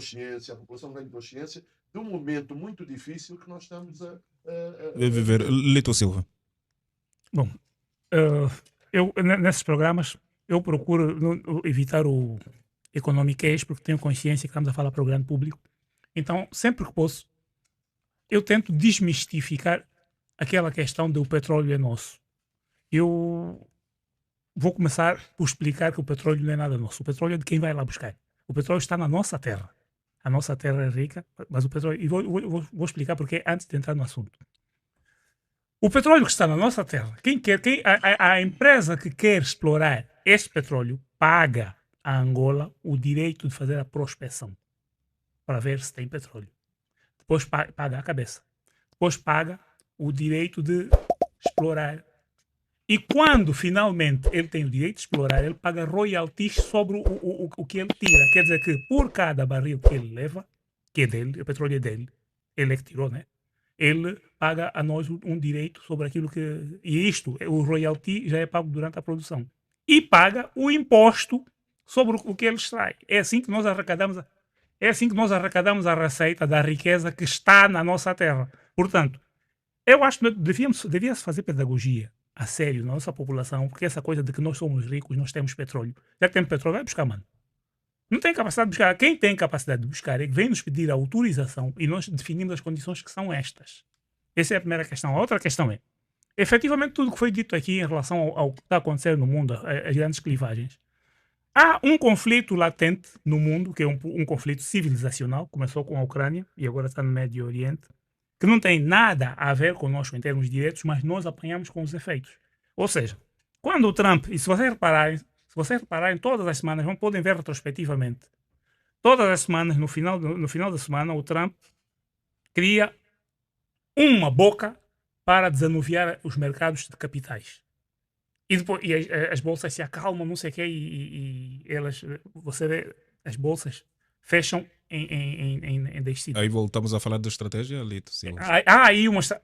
consciência, a população ganhe consciência de um momento muito difícil que nós estamos a Viver. Lito Silva. Bom, nesses programas, eu procuro evitar o economiquez, porque tenho consciência que estamos a falar para o grande público. Então, sempre que posso, eu tento desmistificar aquela questão de o petróleo é nosso. Eu vou começar por explicar que o petróleo não é nada nosso. O petróleo é de quem vai lá buscar. O petróleo está na nossa terra. A nossa terra é rica, mas o petróleo... E vou explicar porque antes de entrar no assunto. O petróleo que está na nossa terra, a empresa que quer explorar este petróleo paga a Angola o direito de fazer a prospecção para ver se tem petróleo. Depois paga a cabeça. Depois paga o direito de explorar. E quando finalmente ele tem o direito de explorar, ele paga royalties sobre o que ele tira. Quer dizer que por cada barril que ele leva, que é dele, o petróleo é dele, ele é que tirou, né? Ele paga a nós um direito sobre aquilo que... E isto, o royalty já é pago durante a produção. E paga o imposto sobre o que ele extrai. É assim que nós arrecadamos a receita da riqueza que está na nossa terra. Portanto, eu acho que devia-se fazer pedagogia a sério na nossa população, porque essa coisa de que nós somos ricos, nós temos petróleo. Já que temos petróleo, vai buscar, mano. Não tem capacidade de buscar. Quem tem capacidade de buscar é que vem nos pedir a autorização e nós definimos as condições que são estas. Essa é a primeira questão. A outra questão é, efetivamente, tudo que foi dito aqui em relação ao que está acontecendo no mundo, as grandes clivagens, há um conflito latente no mundo, que é um conflito civilizacional, começou com a Ucrânia e agora está no Médio Oriente, que não tem nada a ver conosco em termos diretos, mas nós apanhamos com os efeitos. Ou seja, quando o Trump, e se vocês repararem, todas as semanas, podem ver retrospectivamente, todas as semanas, no final da semana, o Trump cria uma boca para desanuviar os mercados de capitais. E depois as bolsas se acalmam, não sei o quê, e elas, você vê, as bolsas fecham em descida. Aí voltamos a falar da estratégia, Lito Silva.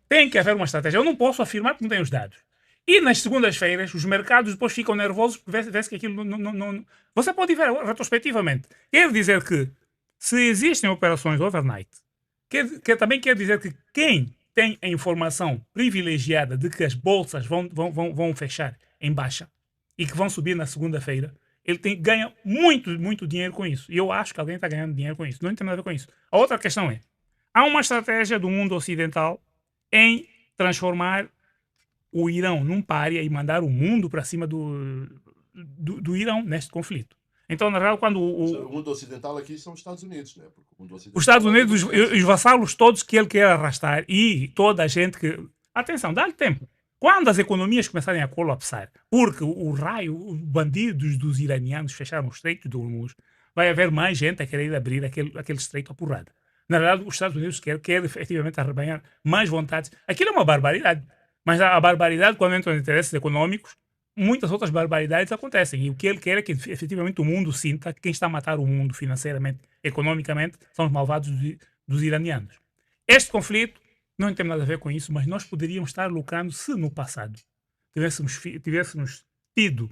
Tem que haver uma estratégia. Eu não posso afirmar que não tenho os dados. E nas segundas-feiras, os mercados depois ficam nervosos porque vê-se que aquilo não... Você pode ver retrospectivamente. Quer dizer que, se existem operações overnight, também quer dizer que quem tem a informação privilegiada de que as bolsas vão fechar em baixa e que vão subir na segunda-feira, ele ganha muito, muito dinheiro com isso. E eu acho que alguém está ganhando dinheiro com isso. Não tem nada a ver com isso. A outra questão é, há uma estratégia do mundo ocidental em transformar o Irão num pária e mandar o mundo para cima do Irão neste conflito. Então, na verdade, quando o mundo ocidental aqui são os Estados Unidos, né? Porque o mundo ocidental os Estados Unidos, os vassalos todos que ele quer arrastar e toda a gente que... Atenção, dá-lhe tempo. Quando as economias começarem a colapsar, porque os bandidos dos iranianos fecharam o Estreito de Hormuz, vai haver mais gente a querer abrir aquele estreito à porrada. Na verdade, os Estados Unidos quer efetivamente arrebanhar mais vontades. Aquilo é uma barbaridade. Mas a barbaridade, quando entram em interesses econômicos, muitas outras barbaridades acontecem. E o que ele quer é que efetivamente o mundo sinta que quem está a matar o mundo financeiramente, economicamente, são os malvados dos iranianos. Este conflito não tem nada a ver com isso, mas nós poderíamos estar lucrando se no passado tivéssemos tido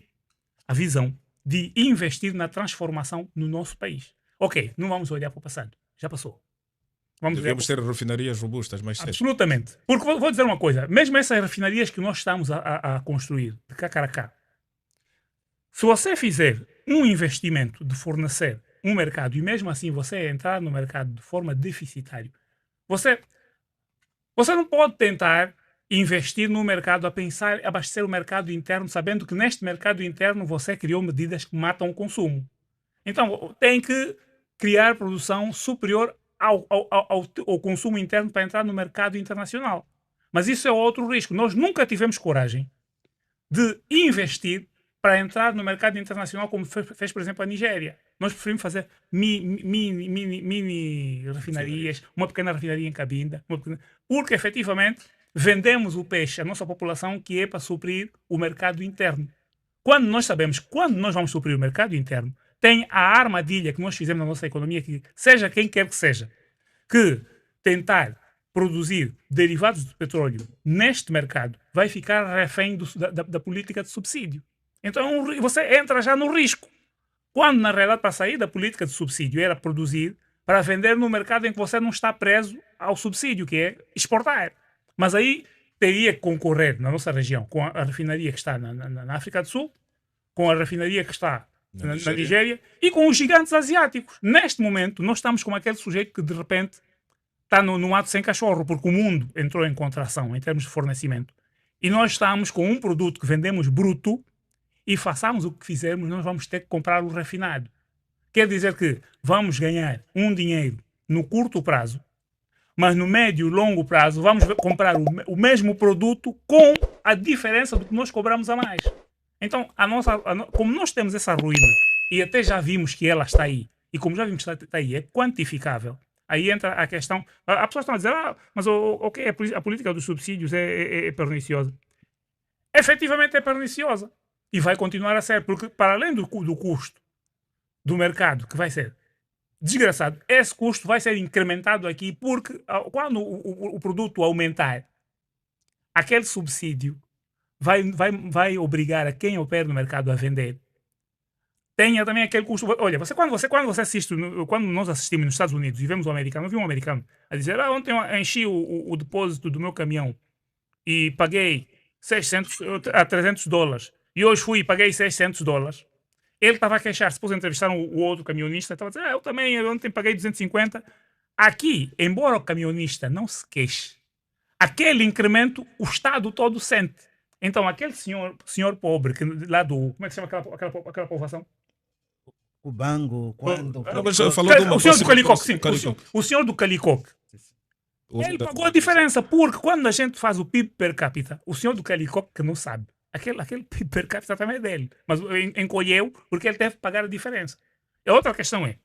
a visão de investir na transformação no nosso país. Ok, não vamos olhar para o passado. Já passou. Devemos ter refinarias robustas, mais cedo. Absolutamente. Porque vou dizer uma coisa, mesmo essas refinarias que nós estamos a construir, de cá para cá, se você fizer um investimento de fornecer um mercado e mesmo assim você entrar no mercado de forma deficitária, você não pode tentar investir no mercado a pensar abastecer o mercado interno, sabendo que neste mercado interno você criou medidas que matam o consumo. Então, tem que criar produção superior ao consumo interno para entrar no mercado internacional. Mas isso é outro risco. Nós nunca tivemos coragem de investir para entrar no mercado internacional como fez, por exemplo, a Nigéria. Nós preferimos fazer mini refinarias, uma pequena refinaria em Cabinda, porque efetivamente vendemos o peixe à nossa população que é para suprir o mercado interno. Quando nós sabemos quando nós vamos suprir o mercado interno, tem a armadilha que nós fizemos na nossa economia, que seja quem quer que seja, que tentar produzir derivados de petróleo neste mercado vai ficar refém da política de subsídio. Então você entra já no risco. Quando, na realidade, para sair da política de subsídio era produzir para vender no mercado em que você não está preso ao subsídio, que é exportar. Mas aí teria que concorrer na nossa região com a refinaria que está na África do Sul, com a refinaria que está na Nigéria e com os gigantes asiáticos. Neste momento, nós estamos com aquele sujeito que de repente está num ato sem cachorro, porque o mundo entrou em contração em termos de fornecimento. E nós estamos com um produto que vendemos bruto e façamos o que fizermos, nós vamos ter que comprar o refinado. Quer dizer que vamos ganhar um dinheiro no curto prazo, mas no médio e longo prazo vamos comprar o mesmo produto com a diferença do que nós cobramos a mais. Então, como nós temos essa ruína, e até já vimos que ela está aí, e como já vimos que está aí, é quantificável, aí entra a questão. As pessoas estão a dizer, mas ok, a política dos subsídios é perniciosa. Efetivamente é perniciosa. E vai continuar a ser, porque para além do custo do mercado, que vai ser desgraçado, esse custo vai ser incrementado aqui, porque quando o produto aumentar, aquele subsídio vai obrigar a quem opera no mercado a vender. Tenha também aquele custo. Olha, quando você assiste, quando nós assistimos nos Estados Unidos e vemos um americano, eu vi um americano a dizer, ontem eu enchi o depósito do meu caminhão e paguei 600 a $300 e hoje fui e paguei $600. Ele estava a queixar-se, depois entrevistaram o outro camionista, estava a dizer, eu também ontem paguei 250. Aqui, embora o camionista não se queixe, aquele incremento o Estado todo sente. Então, aquele senhor pobre, que lá do... Como é que se chama aquela povoação? O Bango, quando... O senhor do Calicoque, sim. O senhor do Calicoque. Ele pagou a diferença, porque quando a gente faz o PIB per capita, o senhor do Calicoque que não sabe, aquele PIB per capita também é dele, mas encolheu porque ele teve que pagar a diferença. A outra questão é,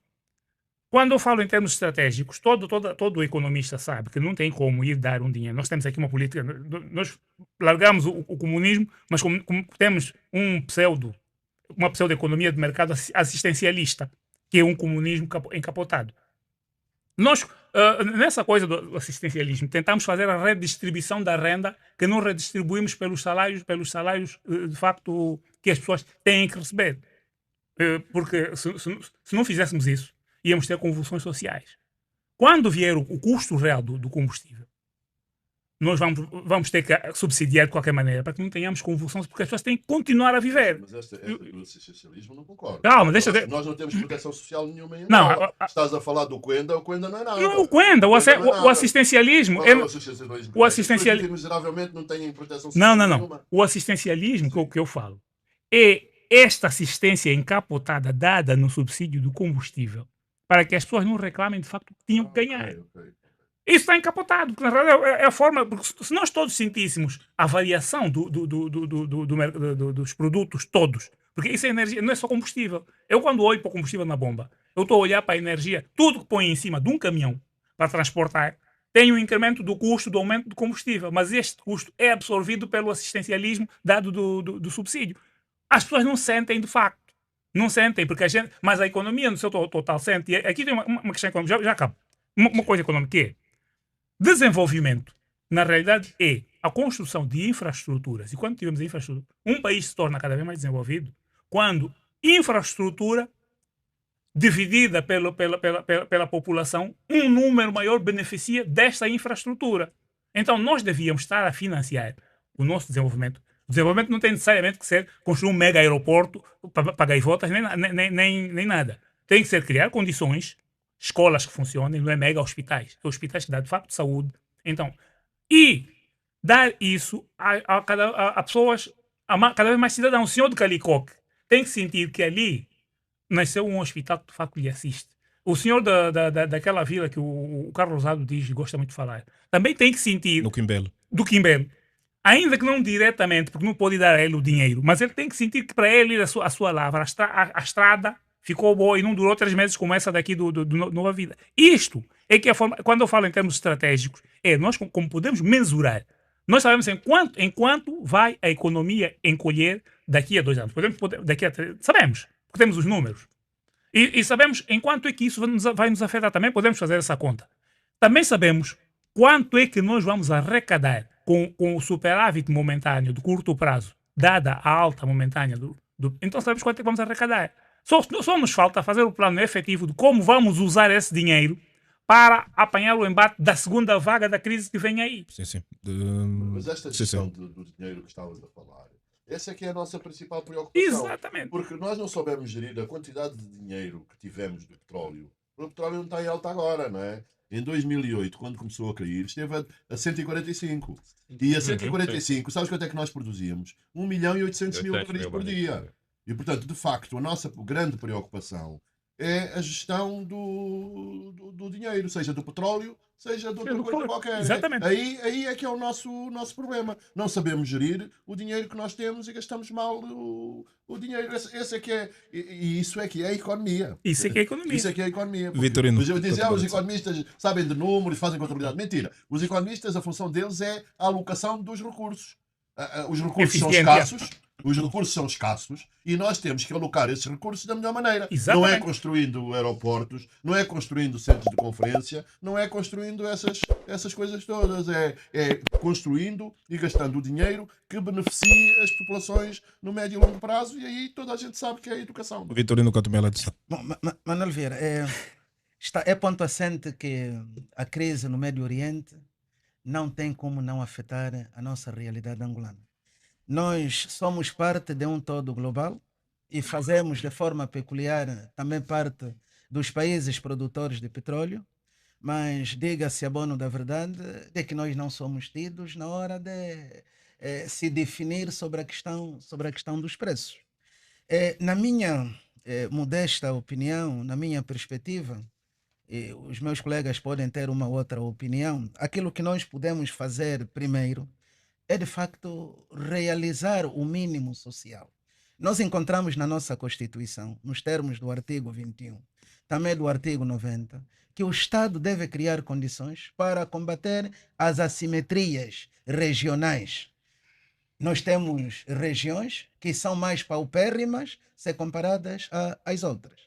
quando eu falo em termos estratégicos, todo economista sabe que não tem como ir dar um dinheiro. Nós temos aqui uma política, nós largamos o comunismo, mas como temos uma pseudo-economia de mercado assistencialista, que é um comunismo encapotado. Nós, nessa coisa do assistencialismo, tentamos fazer a redistribuição da renda que não redistribuímos pelos salários de facto que as pessoas têm que receber. Porque se não fizéssemos isso, íamos ter convulsões sociais. Quando vier o custo real do combustível, nós vamos ter que subsidiar de qualquer maneira para que não tenhamos convulsões, porque as pessoas têm que continuar a viver. Mas esta do socialismo não concordo. Calma, Nós não temos proteção social nenhuma em não, Angola. Estás a falar do Quenda, o Quenda não é nada. Não, o Quenda, o assistencialismo... O assistencialismo miseravelmente não tem proteção social nenhuma. Não. O assistencialismo, que eu falo, é esta assistência encapotada dada no subsídio do combustível para que as pessoas não reclamem de facto que tinham que ganhar. Okay. Isso está encapotado, porque na realidade é a forma. Porque se nós todos sentíssemos a variação dos produtos todos, porque isso é energia, não é só combustível. Eu, quando olho para o combustível na bomba, eu estou a olhar para a energia, tudo que põe em cima de um caminhão para transportar, tem um incremento do custo do aumento do combustível, mas este custo é absorvido pelo assistencialismo dado do subsídio. As pessoas não sentem de facto. Não sentem, porque mas a economia no seu total sente. E aqui tem uma questão econômica, já acabo. Uma coisa econômica que é desenvolvimento, na realidade, é a construção de infraestruturas. E quando tivemos infraestrutura, um país se torna cada vez mais desenvolvido quando infraestrutura dividida pela população, um número maior beneficia desta infraestrutura. Então, nós devíamos estar a financiar o nosso desenvolvimento. O desenvolvimento não tem necessariamente que ser construir um mega aeroporto para gaivotas, nem nada. Tem que ser criar condições, escolas que funcionem, não é mega hospitais. Hospitais que dão de facto saúde. Então, e dar isso a pessoas, cada vez mais cidadãos. O senhor de Calicoque tem que sentir que ali nasceu um hospital que de facto lhe assiste. O senhor daquela vila que o Carlos Rosado diz e gosta muito de falar, também tem que sentir... Do Quimbelo. Ainda que não diretamente, porque não pode dar a ele o dinheiro, mas ele tem que sentir que para ele ir a sua lavra, a estrada ficou boa e não durou 3 meses como essa daqui do Nova Vida. Isto é que a forma, quando eu falo em termos estratégicos, nós como podemos mensurar. Nós sabemos em quanto vai a economia encolher daqui a 2 anos. Daqui a 3, sabemos, porque temos os números. E sabemos em quanto é que isso vai nos afetar também, podemos fazer essa conta. Também sabemos quanto é que nós vamos arrecadar com o superávit momentâneo de curto prazo, dada a alta momentânea então sabemos quanto é que vamos arrecadar. Só nos falta fazer o plano efetivo de como vamos usar esse dinheiro para apanhar o embate da segunda vaga da crise que vem aí. Sim, sim. Mas esta Sim, gestão sim. do dinheiro que estavas a falar, essa é que é a nossa principal preocupação. Exatamente. Porque nós não soubemos gerir a quantidade de dinheiro que tivemos do petróleo. O petróleo não está em alta agora, não é? Em 2008, quando começou a cair, esteve a 145. E a 145, sabes quanto é que nós produzíamos? 1.800.000 barris por dia. E, portanto, de facto, a nossa grande preocupação é a gestão do dinheiro, seja do petróleo, seja de outra coisa qualquer. Exatamente. Aí é que é o nosso problema. Não sabemos gerir o dinheiro que nós temos e gastamos mal o dinheiro. Esse é que é. E isso é que é a economia. Isso é que é a economia. Isso é que é a economia. Vitorino, Os economistas sabem de números, fazem contabilidade. Mentira. Os economistas, a função deles é a alocação dos recursos. Os recursos são escassos. Os recursos são escassos e nós temos que alocar esses recursos da melhor maneira. Exatamente. Não é construindo aeroportos, não é construindo centros de conferência, não é construindo essas coisas todas. É construindo e gastando o dinheiro que beneficie as populações no médio e longo prazo, e aí toda a gente sabe que é a educação. Vitorino Catumela de Sá. Bom, Manuel Vieira, é ponto assente que a crise no Médio Oriente não tem como não afetar a nossa realidade angolana. Nós somos parte de um todo global e fazemos de forma peculiar também parte dos países produtores de petróleo, mas diga-se a bono da verdade de que nós não somos tidos na hora de se definir sobre a questão dos preços. Na minha modesta opinião, na minha perspectiva, e os meus colegas podem ter uma outra opinião, aquilo que nós podemos fazer primeiro é, de facto, realizar o mínimo social. Nós encontramos na nossa Constituição, nos termos do artigo 21, também do artigo 90, que o Estado deve criar condições para combater as assimetrias regionais. Nós temos regiões que são mais paupérrimas se comparadas às outras.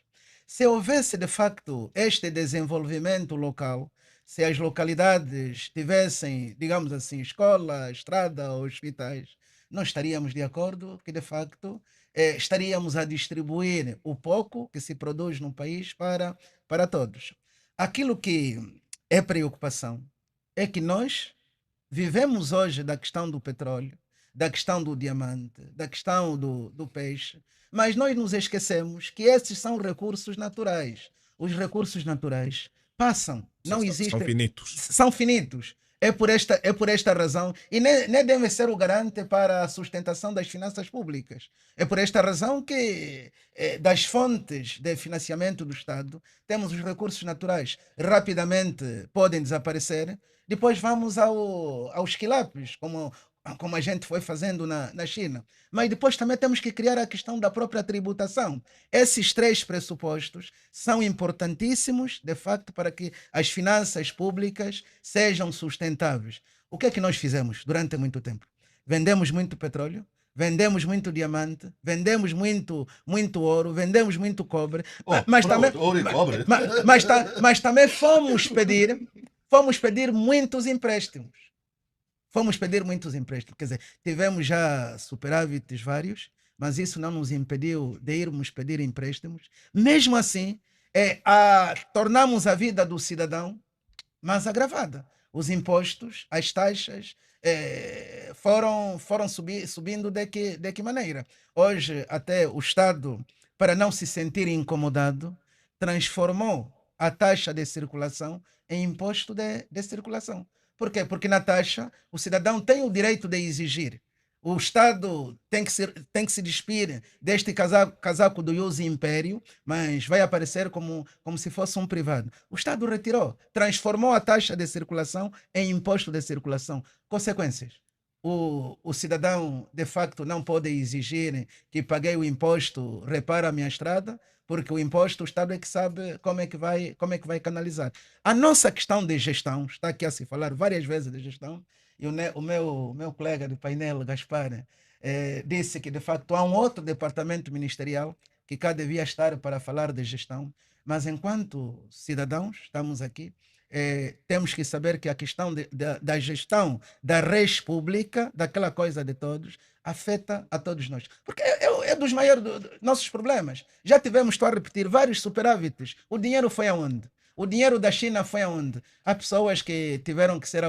Se houvesse, de facto, este desenvolvimento local, se as localidades tivessem, digamos assim, escola, estrada, hospitais, nós estaríamos de acordo que, de facto, estaríamos a distribuir o pouco que se produz no país para todos. Aquilo que é preocupação é que nós vivemos hoje da questão do petróleo, da questão do diamante, da questão do peixe, mas nós nos esquecemos que esses são recursos naturais. Os recursos naturais passam, não existem. São finitos. São finitos. É por esta razão, e nem deve ser o garante para a sustentação das finanças públicas. É por esta razão que, das fontes de financiamento do Estado, temos os recursos naturais. Rapidamente podem desaparecer, depois vamos aos quilapes, como a gente foi fazendo na China. Mas depois também temos que criar a questão da própria tributação. Esses três pressupostos são importantíssimos, de facto, para que as finanças públicas sejam sustentáveis. O que é que nós fizemos durante muito tempo? Vendemos muito petróleo, vendemos muito diamante, vendemos muito ouro, vendemos muito cobre, Ouro e cobre. mas também fomos pedir muitos empréstimos. Quer dizer, tivemos já superávites vários, mas isso não nos impediu de irmos pedir empréstimos. Mesmo assim, tornamos a vida do cidadão mais agravada. Os impostos, as taxas foram subindo de que maneira? Hoje, até o Estado, para não se sentir incomodado, transformou a taxa de circulação em imposto de circulação. Por quê? Porque na taxa o cidadão tem o direito de exigir. O Estado tem que se despir deste casaco do ius império, mas vai aparecer como se fosse um privado. O Estado retirou, transformou a taxa de circulação em imposto de circulação. Consequências. O cidadão, de facto, não pode exigir que paguei o imposto, repara a minha estrada, porque o imposto o Estado é que sabe como é que vai canalizar. A nossa questão de gestão, está aqui a se falar várias vezes de gestão, e o meu colega de painel, Gaspar, disse que, de facto, há um outro departamento ministerial que cá devia estar para falar de gestão, Mas enquanto cidadãos, estamos aqui, temos que saber que a questão da gestão da res pública, daquela coisa de todos, afeta a todos nós. Porque é dos maiores nossos problemas. Já tivemos, estou a repetir, vários superávites. O dinheiro foi aonde? O dinheiro da China foi aonde? Há pessoas que tiveram que ser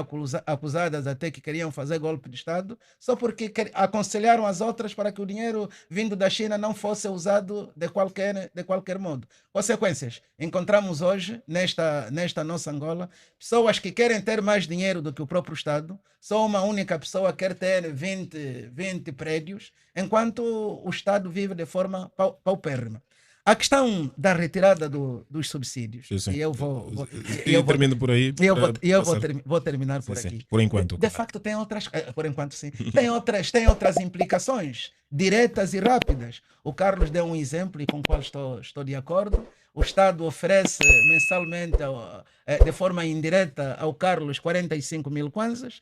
acusadas até que queriam fazer golpe de Estado, só porque aconselharam as outras para que o dinheiro vindo da China não fosse usado de qualquer modo. Consequências. Encontramos hoje, nesta nossa Angola, pessoas que querem ter mais dinheiro do que o próprio Estado. Só uma única pessoa quer ter 20 prédios, enquanto o Estado vive de forma paupérrima. A questão da retirada dos subsídios, Sim, sim. e eu termino por aí. Vou terminar Sim, por sim. aqui. Por enquanto. De facto, tem outras, por enquanto sim, tem outras implicações diretas e rápidas. O Carlos deu um exemplo e com o qual estou de acordo. O Estado oferece mensalmente, de forma indireta, ao Carlos 45 mil kwanzas.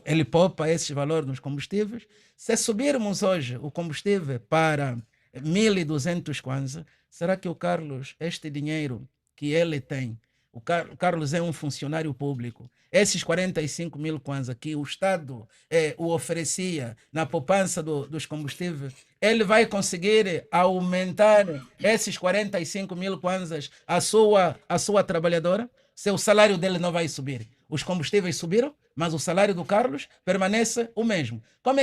Ele poupa esse valor nos combustíveis. Se subirmos hoje o combustível para 1.200 kwanza, será que o Carlos, este dinheiro que ele tem, o Carlos é um funcionário público, esses 45 mil kwanza que o Estado o oferecia na poupança dos combustíveis, ele vai conseguir aumentar esses 45 mil kwanzas à sua trabalhadora? Seu salário dele não vai subir. Os combustíveis subiram, mas o salário do Carlos permanece o mesmo. Como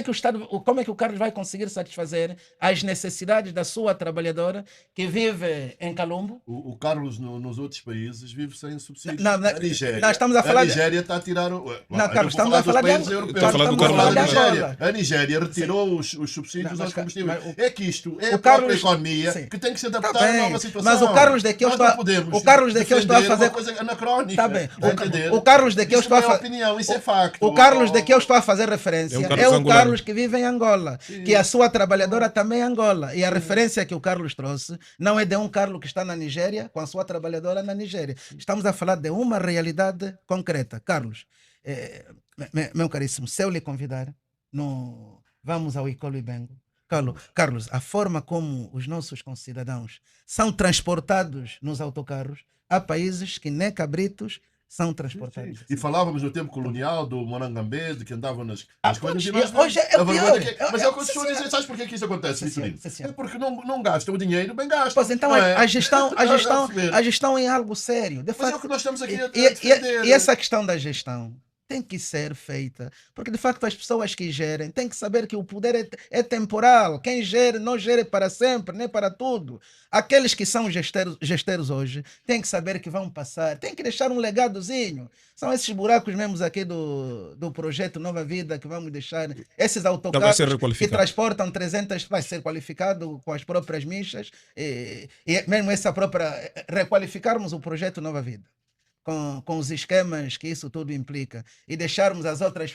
é que o Carlos vai conseguir satisfazer as necessidades da sua trabalhadora que vive em Calumbo? O Carlos nos outros países vive sem subsídios. A Nigéria. nós estamos a falar A Nigéria está a tirar o. Não, Carlos, estamos a falar de países Angola. europeus. Estamos a Estamos falar do a Carlos. Nigéria. A Nigéria retirou os subsídios Não, aos combustíveis. mas É que isto é o a própria Carlos- economia sim. que tem que se Tá adaptar à bem, nova situação. mas o Carlos de que eu Nós estou a- não podemos o Carlos de que eu estou a defender fazer- uma coisa anacrónica. Tá bem. Está a entender? O Carlos de que eu Isso estou a não é fa- opinião, isso é facto. O Carlos de que eu estou a fazer referência É um é Carlos o angolano. Carlos que vive em Angola, que a sua trabalhadora também é Angola. E a referência que o Carlos trouxe não é de um Carlos que está na Nigéria com a sua trabalhadora na Nigéria. Estamos a falar de uma realidade concreta. Carlos, meu caríssimo, se eu lhe convidar, vamos ao Icolo Ibengo. Carlos, a forma como os nossos concidadãos são transportados nos autocarros, há países que nem cabritos são transportados. E falávamos no tempo colonial do Morangambé, de que andavam nas coisas. Hoje é o pior. Mas é o que eu estou a dizer. Sabes porquê que isso acontece, Vitorino? Sim. É porque não gastam o dinheiro bem gasto. Pois então não é? a gestão é algo sério. De Mas é o facto, que nós estamos aqui a defender. e essa questão da gestão tem que ser feita, porque de facto as pessoas que gerem têm que saber que o poder é temporal. Quem gere não gere para sempre, nem para tudo. Aqueles que são gesteiros hoje têm que saber que vão passar, têm que deixar um legadozinho. São esses buracos mesmo aqui do projeto Nova Vida que vamos deixar, esses Vai autocarros ser que requalificado. transportam 300, vai ser qualificado com as próprias michas e mesmo essa própria, requalificarmos o projeto Nova Vida. Com os esquemas que isso tudo implica e deixarmos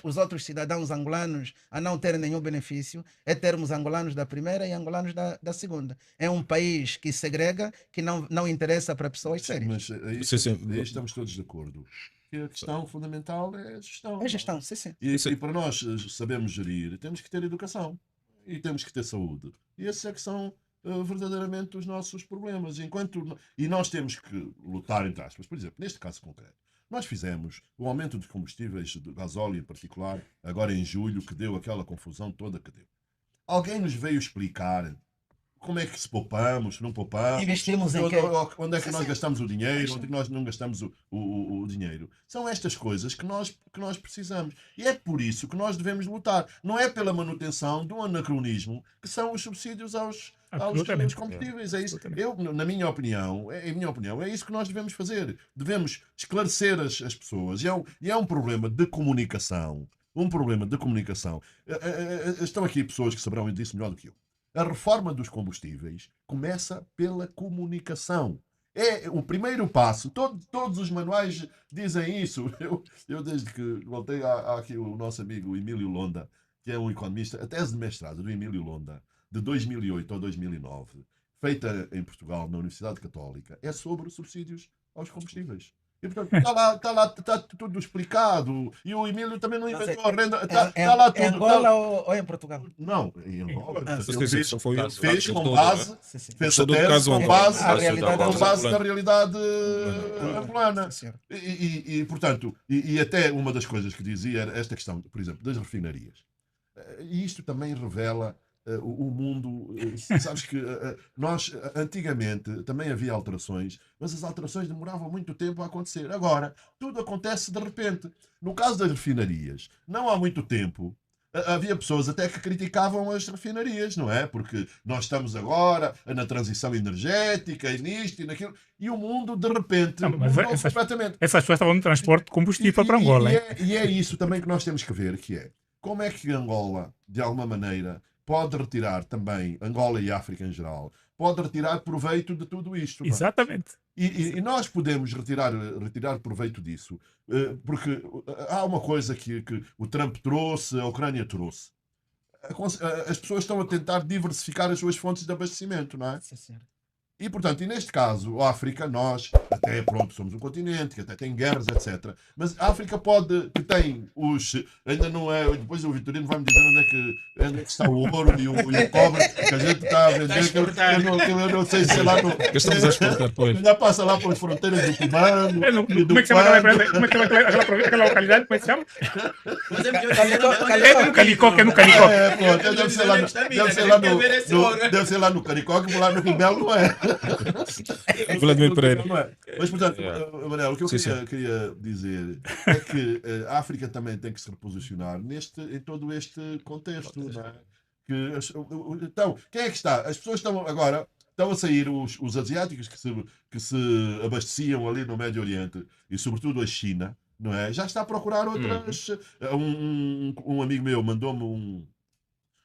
os outros cidadãos angolanos a não terem nenhum benefício, é termos angolanos da primeira e angolanos da segunda. É um país que segrega, que não interessa para pessoas sérias. Mas aí estamos todos de acordo. Que a questão fundamental é a gestão. É gestão, sim. E para nós sabermos gerir, temos que ter educação e temos que ter saúde. E esses é que são verdadeiramente os nossos problemas. E nós temos que lutar, entre aspas. Por exemplo, neste caso concreto, nós fizemos o aumento dos combustíveis, do gasóleo em particular, agora em julho, que deu aquela confusão toda que deu. Alguém nos veio explicar como é que se poupamos, se não poupamos, Investimos em quê? onde é que nós gastamos o dinheiro, onde é que nós não gastamos o dinheiro. São estas coisas que nós precisamos. E é por isso que nós devemos lutar. Não é pela manutenção do anacronismo, que são os subsídios aos combustíveis. É isso. Na minha opinião, é isso que nós devemos fazer. Devemos esclarecer as pessoas. E é um problema de comunicação. Estão aqui pessoas que saberão disso melhor do que eu. A reforma dos combustíveis começa pela comunicação. É o primeiro passo. Todos os manuais dizem isso. Eu desde que voltei, há aqui o nosso amigo Emílio Londa, que é um economista, a tese de mestrado do Emílio Londa, de 2008 a 2009, feita em Portugal, na Universidade Católica, é sobre subsídios aos combustíveis. E, portanto, está tudo explicado. E o Emílio também não inventou a renda. Em Está lá em tudo. Angola ou em Portugal? Não, em Angola. Sim, sim, só foi Fez com todo, base, né? Sim, sim. fez Só a do tese caso com Angola. base, A realidade com base angolana. na realidade angolana. Sim, senhor. E, portanto, e até uma das coisas que dizia era esta questão, por exemplo, das refinarias. E isto também revela o mundo. Sabes que nós, antigamente, também havia alterações, mas as alterações demoravam muito tempo a acontecer. Agora, tudo acontece de repente. No caso das refinarias, não há muito tempo. Havia pessoas até que criticavam as refinarias, não é? Porque nós estamos agora na transição energética e nisto e naquilo, e o mundo de repente Não, mas mudou essas- completamente. Essas pessoas estavam no transporte de combustível para Angola. hein? E é isso também que nós temos que ver, que é como é que Angola, de alguma maneira, pode retirar também, Angola e África em geral, pode retirar proveito de tudo isto. Não é? Exatamente. E nós podemos retirar proveito disso, porque há uma coisa que o Trump trouxe, a Ucrânia trouxe. As pessoas estão a tentar diversificar as suas fontes de abastecimento, não é? Sim, senhor. E, portanto, e neste caso, a África, nós, até pronto, somos um continente que até tem guerras, etc. Mas a África que tem ainda não é, depois o Vitorino vai-me dizer onde é que está o ouro e o cobre, que a gente está a vender, que eu não sei se é lá no... Que estamos a exportar, pois. Já passa lá pelas fronteiras do Cubano e do Como é que se chama Quando. como é que se chama aquela localidade? Como é que se chama? Mas é melhor É no Calicó, que é no Calicó. Pronto, deve ser lá no Caricó, que lá no Rebelo não é. Vladimir Pereira. Não é. Mas, portanto, Manel, o que eu Sim, sim. queria dizer é que a África também tem que se reposicionar em todo este contexto. Não é? Então, quem é que está? As pessoas estão agora. Estão a sair os asiáticos que se abasteciam ali no Médio Oriente e, sobretudo, a China, não é? Já está a procurar outras. Um amigo meu mandou-me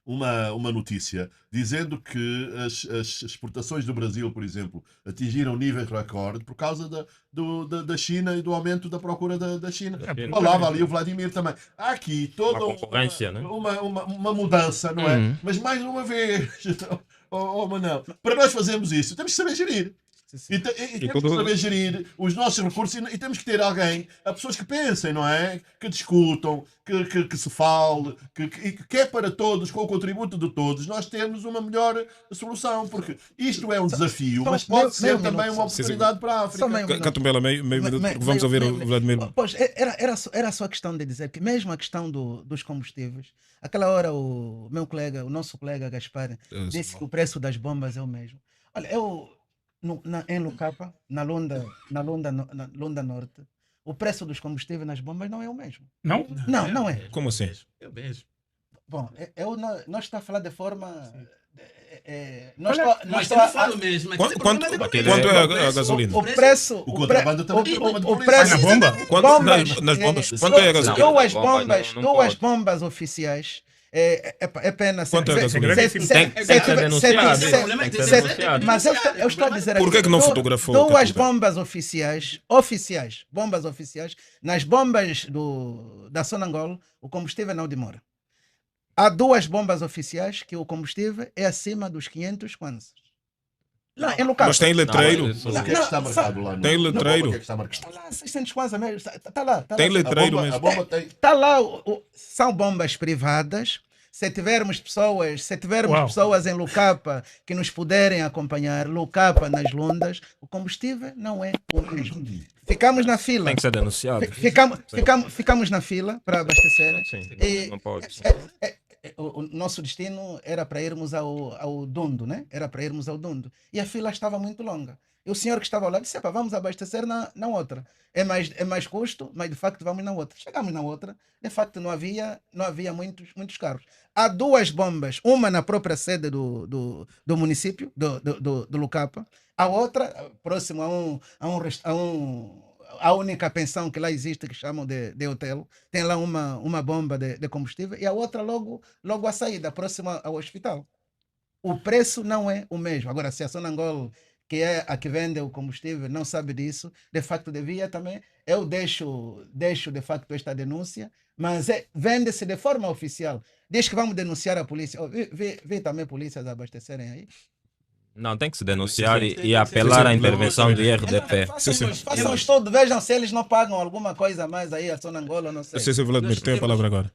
uma notícia dizendo que as exportações do Brasil, por exemplo, atingiram níveis recorde por causa da China e do aumento da procura da China. Falava ali o Vladimir também. Há aqui toda Uma concorrência, né? uma mudança, não é? Uhum. Mas mais uma vez, Manel, para nós fazermos isso, temos que saber gerir. E temos que saber gerir os nossos recursos e temos que ter alguém, pessoas que pensem, não é? Que discutam, que se fale, que é para todos, com o contributo de todos, nós temos uma melhor solução, porque isto é um desafio, mas pode ser também uma oportunidade para a Só África. meio minuto. Catumbela, meio minuto, Meio- porque vamos meio- ouvir meio- o Vladimir. Pois, era só questão de dizer que mesmo a questão dos combustíveis, aquela hora o nosso colega Gaspar, disse que o preço das bombas é o mesmo. Olha, em Lucapa, na Lunda Norte, o preço dos combustíveis nas bombas não é o mesmo. Não? Não é. Como assim? Eu vejo. Bom, nós estamos a falar de forma... Nós Mas eu não falo mesmo. Mas Quanto, esse quanto, problema quanto é a preço. gasolina? O preço... O contrabando também tem problema de o polícia. preço... Ah, na bomba? Bombas, Nas bombas. Quanto é a gasolina? Duas bombas oficiais. É pena. Quanto é a gasolina? Tem que ser denunciado. Tem que ser denunciado. Mas eu estou a dizer Por que aqui, que não fotografou, duas Catumbela? bombas bombas oficiais, nas bombas da Sonangol, o combustível não demora. Há duas bombas oficiais que o combustível é acima dos 500 kwanzas. Lá, em local. Mas tem letreiro. Não, Mas o que é que está marcado lá? Tem letreiro. O que é que está marcado? Está lá, 600 kwanzas mesmo. Está lá. Tem letreiro A mesmo. bomba tem. Está lá, são bombas privadas. Se tivermos Uau. pessoas em Lucapa que nos puderem acompanhar, Lucapa nas Lundas, o combustível não é o mesmo. Ficamos na fila. Tem que ser denunciado. Ficamos na fila para abastecer. Sim, E- não pode. O nosso destino era para irmos ao Dundo, né? Era para irmos ao Dundo. E a fila estava muito longa. E o senhor que estava lá disse: "Epa, vamos abastecer na outra. É mais custo, mas de facto vamos na outra." Chegamos na outra, de facto não havia muitos carros. Há duas bombas, uma na própria sede do município, do Lucapa, a outra próximo a única pensão que lá existe, que chamam de hotel, tem lá uma bomba de combustível, e a outra logo à saída, próxima ao hospital. O preço não é o mesmo. Agora, se a Sonangol, que é a que vende o combustível, não sabe disso, de facto devia também. Eu deixo de facto esta denúncia, mas vende-se de forma oficial. Diz que vamos denunciar a polícia. Oh, vê também polícias abastecerem aí. Não, tem que se denunciar e apelar à intervenção do IRDP. Façam um estudo, vejam se eles não pagam alguma coisa a mais aí a Sonangola, não sei. Vladimir, tem a palavra agora.